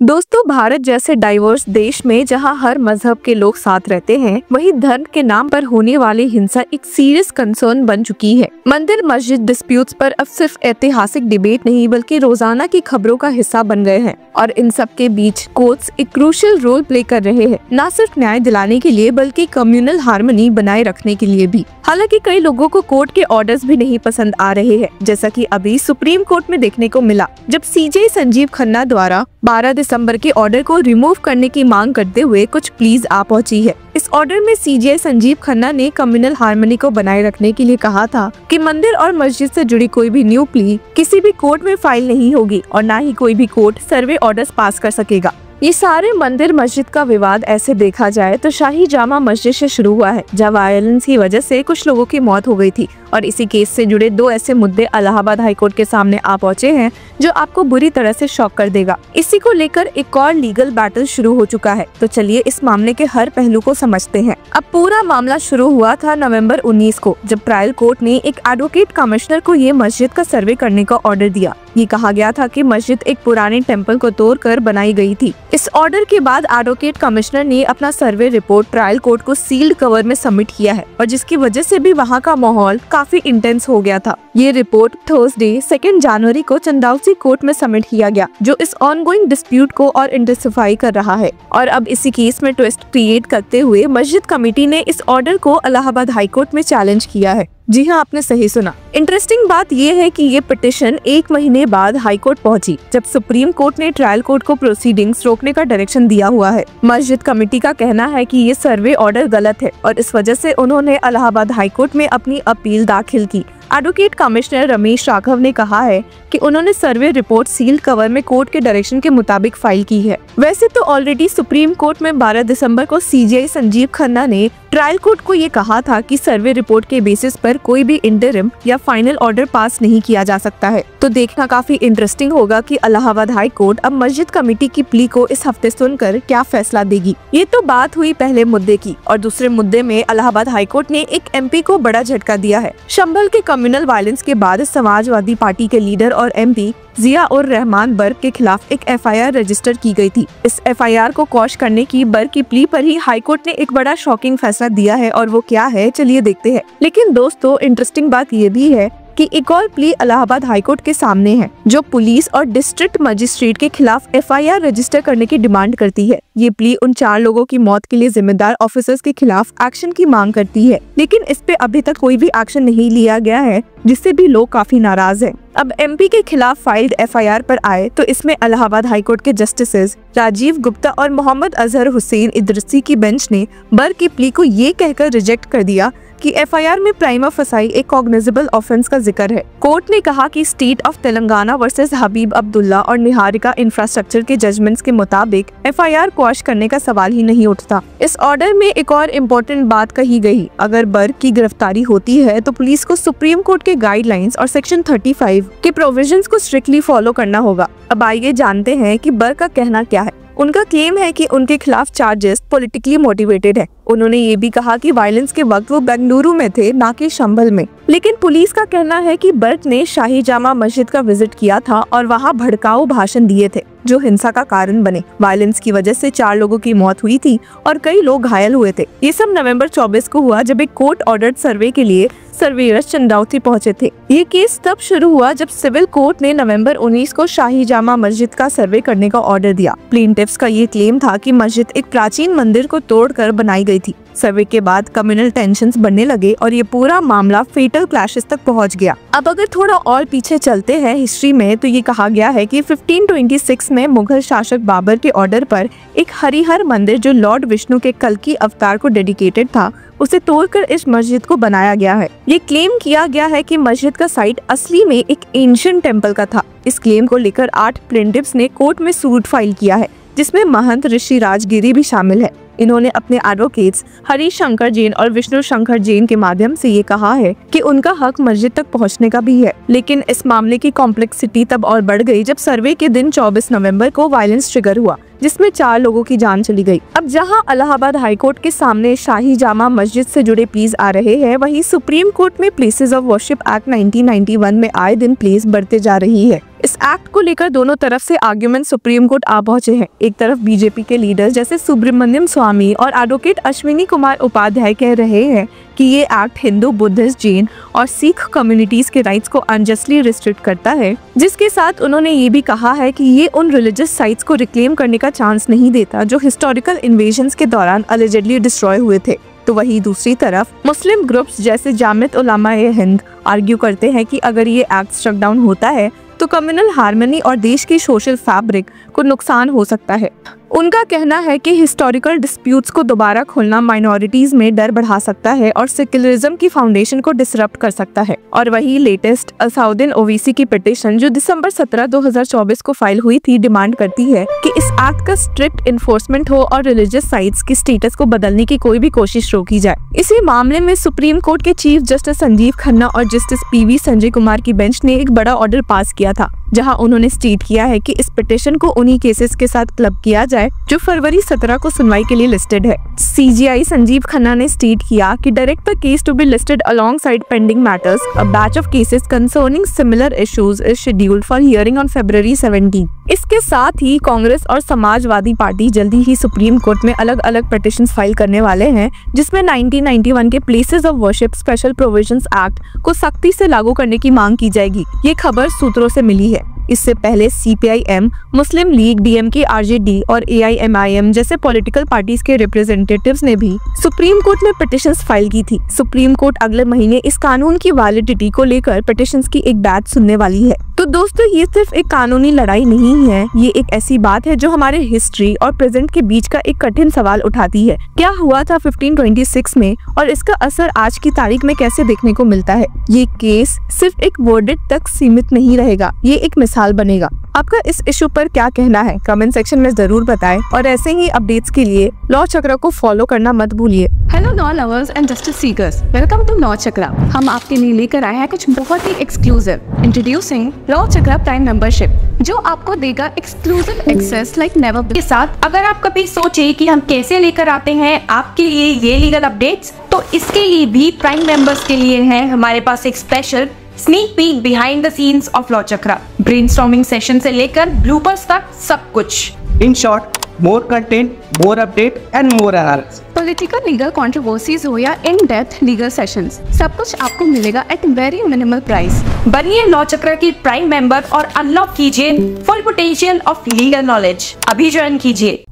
दोस्तों, भारत जैसे डाइवर्स देश में जहां हर मजहब के लोग साथ रहते हैं, वहीं धर्म के नाम पर होने वाली हिंसा एक सीरियस कंसर्न बन चुकी है। मंदिर मस्जिद डिस्प्यूट्स पर अब सिर्फ ऐतिहासिक डिबेट नहीं बल्कि रोजाना की खबरों का हिस्सा बन गए हैं और इन सब के बीच कोर्ट्स एक क्रूशियल रोल प्ले कर रहे हैं, न सिर्फ न्याय दिलाने के लिए बल्कि कम्युनल हार्मनी बनाए रखने के लिए भी। हालांकि कई लोगों को कोर्ट के ऑर्डर्स भी नहीं पसंद आ रहे हैं, जैसा कि अभी सुप्रीम कोर्ट में देखने को मिला, जब सीजे संजीव खन्ना द्वारा 12 दिसंबर के ऑर्डर को रिमूव करने की मांग करते हुए कुछ प्लीज आ पहुंची है। इस ऑर्डर में सीजे संजीव खन्ना ने कम्युनल हार्मनी को बनाए रखने के लिए कहा था कि मंदिर और मस्जिद से जुड़ी कोई भी न्यू प्ली किसी भी कोर्ट में फाइल नहीं होगी और न ही कोई भी कोर्ट सर्वे ऑर्डर्स पास कर सकेगा। ये सारे मंदिर मस्जिद का विवाद ऐसे देखा जाए तो शाही जामा मस्जिद से शुरू हुआ है, जहाँ वायलेंस की वजह से कुछ लोगों की मौत हो गई थी और इसी केस से जुड़े 2 ऐसे मुद्दे इलाहाबाद हाईकोर्ट के सामने आ पहुंचे हैं जो आपको बुरी तरह से शॉक कर देगा। इसी को लेकर एक और लीगल बैटल शुरू हो चुका है, तो चलिए इस मामले के हर पहलू को समझते हैं। अब पूरा मामला शुरू हुआ था नवंबर 19 को, जब ट्रायल कोर्ट ने एक एडवोकेट कमिश्नर को ये मस्जिद का सर्वे करने का ऑर्डर दिया। ये कहा गया था कि मस्जिद एक पुराने टेम्पल को तोड़कर बनाई गई थी। इस ऑर्डर के बाद एडवोकेट कमिश्नर ने अपना सर्वे रिपोर्ट ट्रायल कोर्ट को सील्ड कवर में सबमिट किया है और जिसकी वजह से भी वहाँ का माहौल काफी इंटेंस हो गया था। ये रिपोर्ट थर्सडे 2 जनवरी को चंदाउसी कोर्ट में सबमिट किया गया, जो इस ऑनगोइंग डिस्प्यूट को और इंटेंसिफाई कर रहा है। और अब इसी केस में ट्विस्ट क्रिएट करते हुए मस्जिद कमेटी ने इस ऑर्डर को इलाहाबाद हाईकोर्ट में चैलेंज किया है। जी हाँ, आपने सही सुना। इंटरेस्टिंग बात ये है कि ये पिटिशन 1 महीने बाद हाईकोर्ट पहुंची, जब सुप्रीम कोर्ट ने ट्रायल कोर्ट को प्रोसीडिंग्स रोकने का डायरेक्शन दिया हुआ है। मस्जिद कमेटी का कहना है कि ये सर्वे ऑर्डर गलत है और इस वजह से उन्होंने इलाहाबाद हाईकोर्ट में अपनी अपील दाखिल की। एडवोकेट कमिश्नर रमेश राघव ने कहा है कि उन्होंने सर्वे रिपोर्ट सील्ड कवर में कोर्ट के डायरेक्शन के मुताबिक फाइल की है। वैसे तो ऑलरेडी सुप्रीम कोर्ट में 12 दिसंबर को सीजे संजीव खन्ना ने ट्रायल कोर्ट को ये कहा था कि सर्वे रिपोर्ट के बेसिस पर कोई भी इंटरिम या फाइनल ऑर्डर पास नहीं किया जा सकता है। तो देखना काफी इंटरेस्टिंग होगा कि इलाहाबाद हाई कोर्ट अब मस्जिद कमेटी की प्ली को इस हफ्ते सुनकर क्या फैसला देगी। ये तो बात हुई पहले मुद्दे की, और दूसरे मुद्दे में इलाहाबाद हाई कोर्ट ने एक एमपी को बड़ा झटका दिया है। संभल के कम्युनल वायलेंस के बाद समाजवादी पार्टी के लीडर और एमपी जिया और रहमान बर्ग के खिलाफ एक एफआईआर रजिस्टर की गई थी। इस एफआईआर को क्वॉश करने की बर्ग की प्ली पर ही हाईकोर्ट ने एक बड़ा शॉकिंग फैसला दिया है, और वो क्या है चलिए देखते हैं। लेकिन दोस्तों, इंटरेस्टिंग बात ये भी है कि एक और प्ली इलाहाबाद हाईकोर्ट के सामने है, जो पुलिस और डिस्ट्रिक्ट मजिस्ट्रेट के खिलाफ एफआईआर रजिस्टर करने की डिमांड करती है। ये प्ली उन 4 लोगों की मौत के लिए जिम्मेदार ऑफिसर्स के खिलाफ एक्शन की मांग करती है, लेकिन इस पे अभी तक कोई भी एक्शन नहीं लिया गया है, जिससे भी लोग काफी नाराज हैं। अब एमपी के खिलाफ फाइल्ड एफआईआर पर आए तो इसमें इलाहाबाद हाईकोर्ट के जस्टिसेस राजीव गुप्ता और मोहम्मद अजहर हुसैन इदरसी की बेंच ने बर्ग की प्ली को ये कहकर रिजेक्ट कर दिया कि एफआईआर में प्राइमा फसाई एक कॉग्निजेबल ऑफेंस का जिक्र है। कोर्ट ने कहा कि स्टेट ऑफ तेलंगाना वर्सेस हबीब अब्दुल्ला और निहारिका इंफ्रास्ट्रक्चर के जजमेंट्स के मुताबिक एफआईआर क्वॉश करने का सवाल ही नहीं उठता। इस ऑर्डर में एक और इम्पोर्टेंट बात कही गई, अगर बर्ग की गिरफ्तारी होती है तो पुलिस को सुप्रीम कोर्ट के गाइडलाइंस और सेक्शन 35 के प्रोविजंस को स्ट्रिक्टली फॉलो करना होगा। अब आइए जानते हैं कि बर्ग का कहना क्या है। उनका क्लेम है कि उनके खिलाफ चार्जेस पॉलिटिकली मोटिवेटेड है। उन्होंने ये भी कहा कि वायलेंस के वक्त वो बेंगलुरु में थे, ना कि संभल में। लेकिन पुलिस का कहना है कि बर्ग ने शाही जामा मस्जिद का विजिट किया था और वहाँ भड़काऊ भाषण दिए थे, जो हिंसा का कारण बने। वायलेंस की वजह से 4 लोगों की मौत हुई थी और कई लोग घायल हुए थे। ये सब नवंबर 24 को हुआ, जब एक कोर्ट ऑर्डर्ड सर्वे के लिए सर्वेयर्स चंदाउसी पहुंचे थे। ये केस तब शुरू हुआ जब सिविल कोर्ट ने नवंबर 19 को शाही जामा मस्जिद का सर्वे करने का ऑर्डर दिया। प्लेंटिफ्स का ये क्लेम था कि मस्जिद एक प्राचीन मंदिर को तोड़कर बनाई गई थी। सर्वे के बाद कम्युनल टेंशन्स बढ़ने लगे और ये पूरा मामला फेटल क्लैशेस तक पहुंच गया। अब अगर थोड़ा और पीछे चलते हैं हिस्ट्री में, तो ये कहा गया है कि 1526 में मुगल शासक बाबर के ऑर्डर पर एक हरिहर मंदिर, जो लॉर्ड विष्णु के कल्कि अवतार को डेडिकेटेड था, उसे तोड़कर इस मस्जिद को बनाया गया है। ये क्लेम किया गया है कि मस्जिद का साइट असली में एक एंशिएंट टेम्पल का था। इस क्लेम को लेकर 8 प्लेंटिफ्स ने कोर्ट में सूट फाइल किया है, जिसमें महंत ऋषि राजगिरी भी शामिल है। इन्होंने अपने एडवोकेट्स हरीश शंकर जैन और विष्णु शंकर जैन के माध्यम से ये कहा है कि उनका हक मस्जिद तक पहुंचने का भी है। लेकिन इस मामले की कॉम्प्लेक्सिटी तब और बढ़ गई जब सर्वे के दिन 24 नवंबर को वायलेंस ट्रिगर हुआ, जिसमें 4 लोगों की जान चली गई। अब जहां इलाहाबाद हाईकोर्ट के सामने शाही जामा मस्जिद से जुड़े प्लीज आ रहे हैं, वहीं सुप्रीम कोर्ट में प्लेसेस ऑफ वर्शिप एक्ट 1991 में आए दिन प्लीज बढ़ते जा रही है। इस एक्ट को लेकर दोनों तरफ से आर्ग्यूमेंट सुप्रीम कोर्ट आ पहुंचे हैं। एक तरफ बीजेपी के लीडर जैसे सुब्रमण्यम स्वामी और एडवोकेट अश्विनी कुमार उपाध्याय कह रहे हैं कि ये एक्ट हिंदू, बुद्धिस्ट, जैन और सिख कम्युनिटीज के राइट्स को अनजस्टली रिस्ट्रिक्ट करता है, जिसके साथ उन्होंने ये भी कहा है कि ये उन रिलीजियस साइट्स को रिक्लेम करने का चांस नहीं देता जो हिस्टोरिकल इन्वेजन्स के दौरान अलिजेडली डिस्ट्रॉय हुए थे। तो वहीं दूसरी तरफ मुस्लिम ग्रुप्स जैसे जामियत उलमा-ए-हिंद आर्ग्यू करते हैं कि अगर ये एक्ट स्ट्रक डाउन होता है तो कम्युनल हार्मनी और देश की सोशल फैब्रिक को नुकसान हो सकता है। उनका कहना है कि हिस्टोरिकल डिस्प्यूट्स को दोबारा खोलना माइनॉरिटीज में डर बढ़ा सकता है और सेक्युलरिज्म की फाउंडेशन को डिसरप्ट कर सकता है। और वही लेटेस्ट असाउद्दीन ओवैसी की पिटीशन जो दिसंबर 17, 2024 को फाइल हुई थी, डिमांड करती है कि इस एक्ट का स्ट्रिक्ट इन्फोर्समेंट हो और रिलीजियस साइट्स की स्टेटस को बदलने की कोई भी कोशिश रोकी जाए। इसी मामले में सुप्रीम कोर्ट के चीफ जस्टिस संजीव खन्ना और जस्टिस PV संजय कुमार की बेंच ने एक बड़ा ऑर्डर पास किया था, जहां उन्होंने स्टेट किया है कि इस पिटीशन को उन्हीं केसेस के साथ क्लब किया जाए जो फरवरी 17 को सुनवाई के लिए लिस्टेड है। CJI संजीव खन्ना ने स्टेट किया कि direct the case to be listed alongside pending matters, a batch of cases concerning similar issues is scheduled for hearing on February 17। इसके साथ ही कांग्रेस और समाजवादी पार्टी जल्दी ही सुप्रीम कोर्ट में अलग अलग पिटीशंस फाइल करने वाले हैं, जिसमें 1991 के places of worship special provisions act को सख्ती से लागू करने की मांग की जाएगी। ये खबर सूत्रों से मिली है। इससे पहले CPIM, मुस्लिम लीग, DMK, RJD और AIMIM जैसे पॉलिटिकल पार्टीज के रिप्रेजेंटेटिव्स ने भी सुप्रीम कोर्ट में पिटीशंस फाइल की थी। सुप्रीम कोर्ट अगले महीने इस कानून की वैलिडिटी को लेकर पिटीशंस की एक बैच सुनने वाली है। तो दोस्तों, ये सिर्फ एक कानूनी लड़ाई नहीं है, ये एक ऐसी बात है जो हमारे हिस्ट्री और प्रेजेंट के बीच का एक कठिन सवाल उठाती है। क्या हुआ था 1526 में और इसका असर आज की तारीख में कैसे देखने को मिलता है। ये केस सिर्फ एक वर्डिक्ट तक सीमित नहीं रहेगा, ये एक मिसाल बनेगा। आपका इस इशू पर क्या कहना है, कमेंट सेक्शन में जरूर बताएं और ऐसे ही अपडेट्स के लिए लॉ चक्रा को फॉलो करना मत भूलिए। Hello law lovers and justice seekers, welcome to law Chakra. हम आपके लिए लेकर आए हैं कुछ बहुत ही exclusive. Introducing law Chakra prime membership, जो आपको देगा exclusive access like never before. के साथ अगर आप कभी सोचे कि हम कैसे लेकर आते हैं आपके लिए ये लीगल अपडेट्स, तो इसके लिए भी प्राइम मेंबर्स के लिए है हमारे पास एक special sneak peek behind the scenes of law chakra. Brainstorming session से लेकर ब्लूपर्स तक सब कुछ। In short, more content, more update and more analysis. Political legal controversies हो या इन डेप्थ लीगल सेशंस, सब कुछ आपको मिलेगा एट वेरी मिनिमल प्राइस। बनिए लॉ चक्र की प्राइम मेंबर और अनलॉक कीजिए full potential of legal knowledge. अभी ज्वाइन कीजिए।